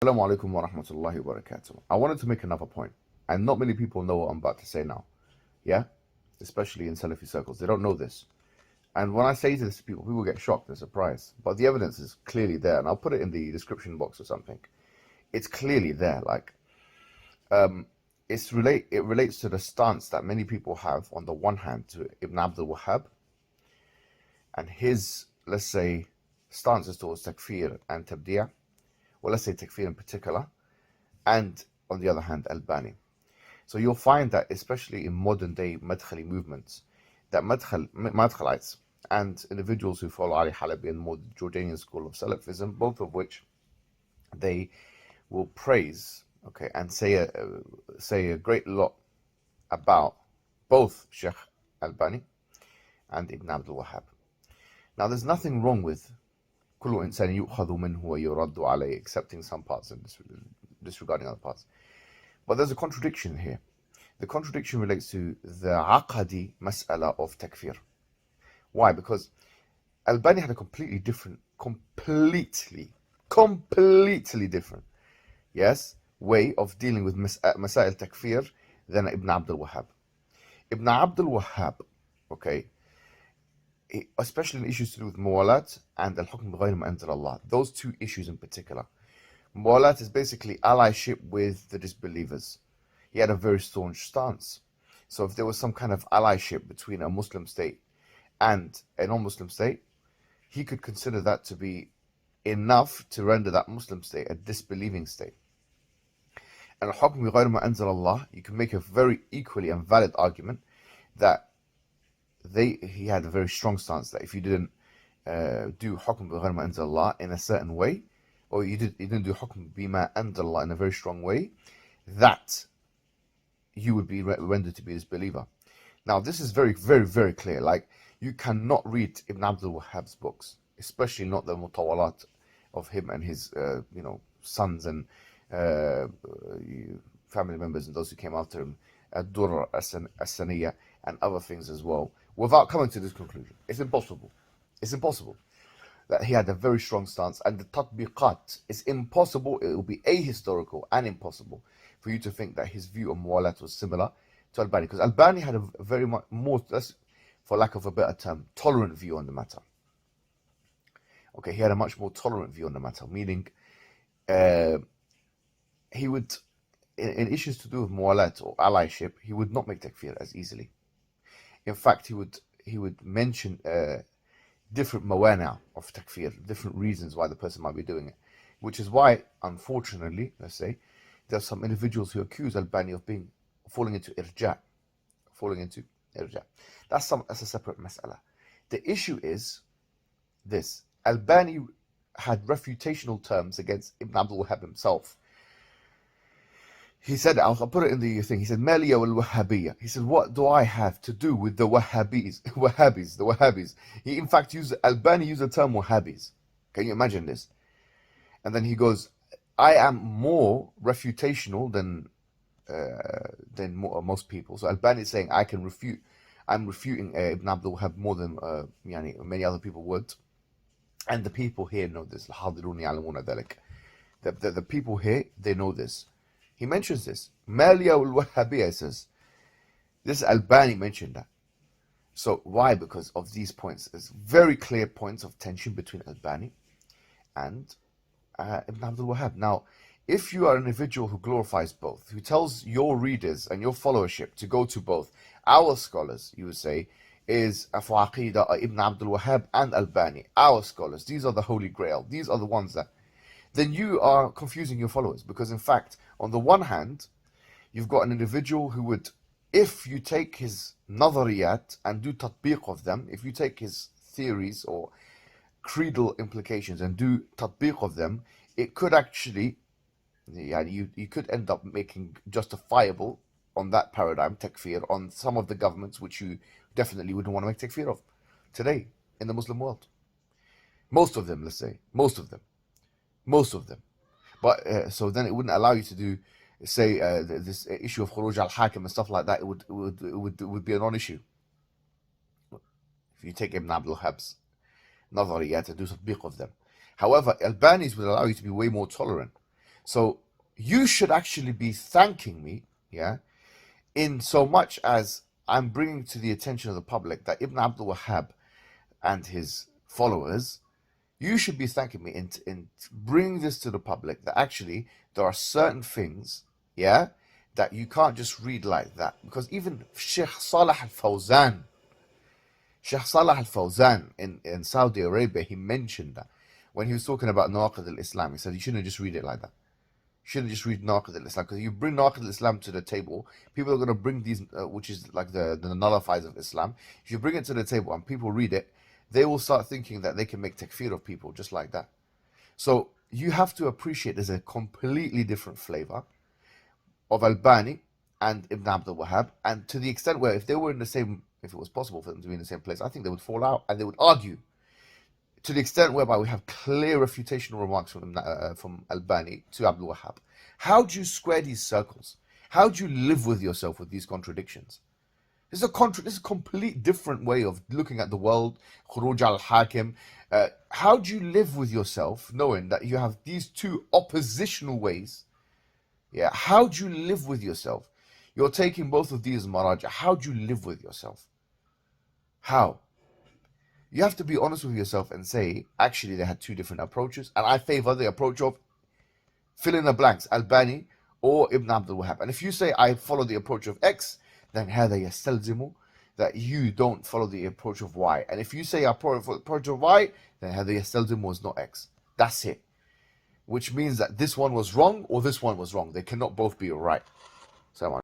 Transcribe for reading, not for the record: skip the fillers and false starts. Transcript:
Assalamu alaikum wa rahmatullahi wa barakatuh. I wanted to make another point, and not many people know what I'm about to say now. Yeah? Especially in Salafi circles. They don't know this. And when I say this to people, people get shocked and surprised. But the evidence is clearly there, and I'll put it in the description box or something. It's clearly there. It relates to the stance that many people have on the one hand to Ibn Abdul Wahhab and his, let's say, stances towards takfir and tabdi'ah. Well, let's say takfir in particular, and on the other hand, Albani. So you'll find that, especially in modern day Madkhali movements, that Madkhalites and individuals who follow Ali Halabi and more Jordanian school of Salafism, both of which they will praise, okay, and say a great lot about both Sheikh Albani and Ibn Abdul Wahhab. Now, there's nothing wrong with كل إنسان يؤخذ منه ويرد عليه, accepting some parts and disregarding other parts. But there's a contradiction here. The contradiction relates to the aqadi mas'ala of takfir. Why? Because Albani had a completely different, yes, way of dealing with masail takfir than Ibn Abdul Wahhab. Ibn Abdul Wahhab, okay, especially in issues to do with muwalat and al-hukm bighayri ma anzala Allah, those two issues in particular. Muwalat is basically allyship with the disbelievers. He had a very staunch stance. So if there was some kind of allyship between a Muslim state and a non-Muslim state, he could consider that to be enough to render that Muslim state a disbelieving state. And al-hukm bighayri ma anzala Allah, you can make a very equally and valid argument that he had a very strong stance that if you didn't do hukm bighayri ma anzala Allah in a certain way, or you didn't do hukm bima anzala Allah in a very strong way, that you would be rendered to be a disbeliever. Now, this is very, very, very clear. Like, you cannot read Ibn Abdul Wahhab's books, especially not the mutawalat of him and his, sons and family members and those who came after him, Ad-Durr as-Saniyya and other things as well, without coming to this conclusion. It's impossible. It's impossible. That he had a very strong stance, and the tatbiqat is impossible. It will be ahistorical and impossible for you to think that his view on muwalat was similar to Albani, because Albani had a very much more, for lack of a better term, tolerant view on the matter. Okay, he had a much more tolerant view on the matter, meaning he would, in issues to do with muwalat or allyship, he would not make takfir as easily. In fact, he would mention different mawana of takfir, different reasons why the person might be doing it. Which is why, unfortunately, let's say, there are some individuals who accuse Albani of falling into irja. That's a separate mas'ala. The issue is this. Albani had refutational terms against Ibn Abdul Wahhab himself. He said, I'll put it in the thing, he said, Maliya wal Wahhabiyya. He said, what do I have to do with the Wahhabis? The Wahhabis. He in fact Albani used the term Wahhabis. Can you imagine this? And then he goes, I am more refutational than most people. So Albani is saying, I'm refuting Ibn Abdul Wahhab more than many other people would. And the people here know this. The people here, they know this. He mentions this. Maliya al-Wahhabiyya says. This Albani mentioned that. So why? Because of these points. There's very clear points of tension between Albani and Ibn Abdul Wahhab. Now, if you are an individual who glorifies both, who tells your readers and your followership to go to both, our scholars, you would say, is for Aqidah Ibn Abdul Wahhab and Albani. Our scholars. These are the Holy Grail. These are the ones that... Then you are confusing your followers, because in fact, on the one hand, you've got an individual who would, if you take his nadhariyat and do tatbiq of them, if you take his theories or creedal implications and do tatbiq of them, it could actually, you could end up making justifiable on that paradigm, takfir, on some of the governments which you definitely wouldn't want to make takfir of today in the Muslim world. Most of them, let's say, most of them. But so then it wouldn't allow you to do, say, this issue of khuruj al-hakim and stuff like that. It would be a non-issue. If you take Ibn Abdul Wahhab's nadhariyat and do tatbiq of them. However, Albani's would allow you to be way more tolerant. So you should actually be thanking me, yeah, in so much as I'm bringing to the attention of the public that Ibn Abdul Wahhab and his followers, you should be thanking me in bringing this to the public, that actually there are certain things, yeah, that you can't just read like that. Because even Sheikh Salih al-Fawzan, in Saudi Arabia, he mentioned that when he was talking about Nawaqid al-Islam. He said you shouldn't just read it like that. You shouldn't just read Nawaqid al-Islam, because you bring Nawaqid al-Islam to the table, people are going to bring these, which is like the nullifiers of Islam. If you bring it to the table and people read it, they will start thinking that they can make takfir of people just like that. So you have to appreciate there's a completely different flavor of Albani and Ibn Abdul Wahhab, and to the extent where if they were in the same, if it was possible for them to be in the same place, I think they would fall out and they would argue, to the extent whereby we have clear refutational remarks from Albani to Abdul Wahhab. How do you square these circles? How do you live with yourself with these contradictions? This is a complete different way of looking at the world. Khuruj al-Hakim. How do you live with yourself knowing that you have these two oppositional ways? Yeah, how do you live with yourself? You're taking both of these maraja. How do you live with yourself? How? You have to be honest with yourself and say, actually, they had two different approaches, and I favor the approach of fill in the blanks, Albani or Ibn Abdul Wahhab. And if you say I follow the approach of X, then هذا يستلزم that you don't follow the approach of Y. And if you say I follow the approach of Y, then هذا يستلزم was not X. That's it. Which means that this one was wrong or this one was wrong. They cannot both be right. So